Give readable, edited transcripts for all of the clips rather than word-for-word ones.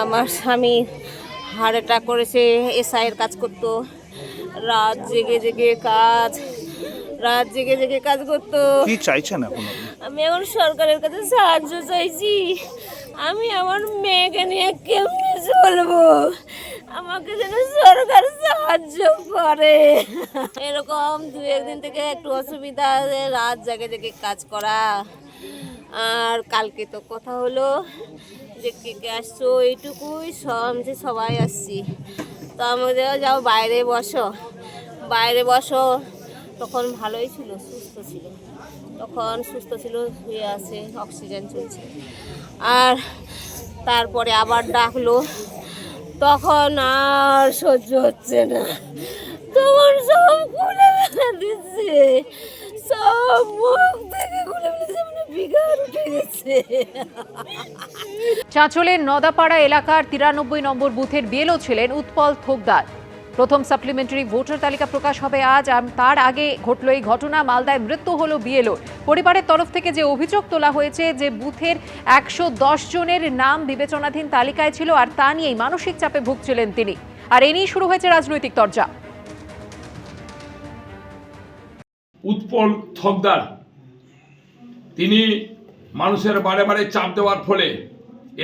আমার স্বামী heart attack করেছে, এসআইয়ের কাজ করতো, রাত জেগে জেগে কাজ করতো। কি চাইছেন এখন আপনি? আমি এখন সরকারের কাছে সাহায্য চাইছি। আমি আমার মেয়েকে নিয়ে কেমনে চলবো, আমাকে যেন সরকার সাহায্য করে। এরকম দু একদিন থেকে একটু অসুবিধা, রাত জেগে জেগে কাজ করা। আর কালকে তো কথা হলো যে কে কে আসছো, এইটুকুই যে সবাই আসছি। তো আমাদের যাও বাইরে বসো। তখন ভালোই ছিল, সুস্থ ছিল, শুয়ে আছে, অক্সিজেন চলছে। আর তারপরে আবার ডাকলো, তখন আর সহ্য হচ্ছে না, তখন সব খুলে ফেলে দিচ্ছে, সব মুখ থেকে খুলে ফেলেছে, মানে বিঘার উঠে গেছে। চাঁচলের নদাপাড়া এলাকার 93 নম্বর বুথের বিএলও ছিলেন উৎপল থোকদার। প্রথম সাপ্লিমেন্টারি ভোটার তালিকা প্রকাশ হবে আজ। তার আগে ঘটল এই ঘটনা। মালদায় মৃত্যু হলো বিএলও। পরিবারের তরফ থেকে যে অভিযোগ তোলা হয়েছে যে বুথের 110 জনের নাম বিবেচনাধীন তালিকায় ছিল, আর তা নিয়েই মানসিক চাপে ভুগছিলেন তিনি। আর এ নিয়ে শুরু হয়েছে রাজনৈতিক তরজা। উৎপল থোকদার তিনি মানুষের বারে বারে চাপ দেওয়ার ফলে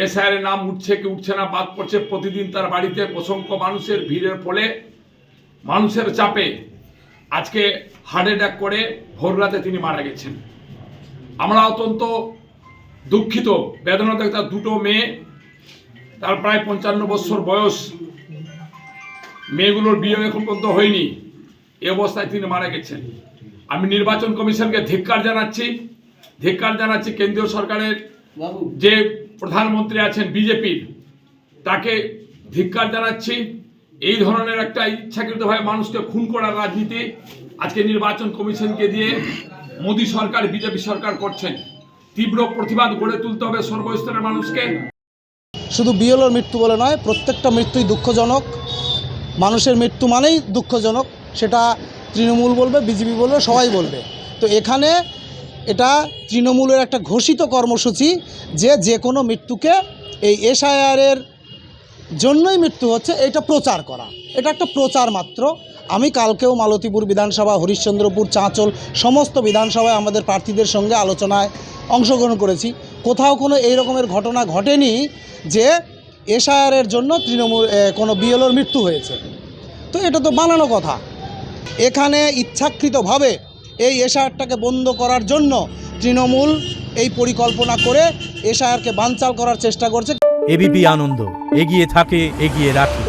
এসআইয়ের নাম উঠছে কি উঠছে না, বাদ পড়ছে। প্রতিদিন তার বাড়িতে অসংখ্য মানুষের ভিড়ের ফলে, মানুষের চাপে আজকে হার্ট অ্যাটাক করে ভোর রাতে তিনি মারা গেছেন। আমরা অত্যন্ত দুঃখিত, বেদনাতে। তার দুটো মেয়ে, তার প্রায় 55 বছর বয়স, মেয়েগুলোর বিয়ে এখন পর্যন্ত হয়নি, এ অবস্থায় তিনি মারা গেছেন। আমি নির্বাচন কমিশনকে ধিক্কার জানাচ্ছি। কেন্দ্রীয় সরকারের যে প্রধানমন্ত্রী আছেন বিজেপির, তাকে ধিক্কার জানাচ্ছি। এই ধরনের একটা ইচ্ছাকৃতভাবে মানুষকে খুন করার রাজনীতি আজকে নির্বাচন কমিশনকে দিয়ে মোদী সরকার, বিজেপি সরকার করছেন। তীব্র প্রতিবাদ গড়ে তুলতে হবে সর্বস্তরের মানুষকে। শুধু বিএলওর মৃত্যু বলে নয়, প্রত্যেকটা মৃত্যুই দুঃখজনক। মানুষের মৃত্যু মানেই দুঃখজনক, সেটা তৃণমূল বলবে, বিজেপি বলবে, সবাই বলবে। তো এখানে এটা তৃণমূলের একটা ঘোষিত কর্মসূচি যে কোনো মৃত্যুকে এই এসআইআরের জন্যই মৃত্যু হচ্ছে এটা প্রচার করা। এটা একটা প্রচার মাত্র। আমি কালকেও মালতীপুর বিধানসভা, হরিশ্চন্দ্রপুর, চাঁচল সমস্ত বিধানসভায় আমাদের প্রার্থীদের সঙ্গে আলোচনায় অংশগ্রহণ করেছি। কোথাও কোনো এই রকমের ঘটনা ঘটেনি যে এসআইআরের জন্য কোনো বিএলওর মৃত্যু হয়েছে। তো এটা তো বানানো কথা। এখানে ইচ্ছাকৃতভাবে এই এসআইআরটাকে বন্ধ করার জন্য তৃণমূল এই পরিকল্পনা করে এসআইআরকে বানচাল করার চেষ্টা করছে। এবিপি আনন্দ, এগিয়ে থাকে, এগিয়ে রাখে।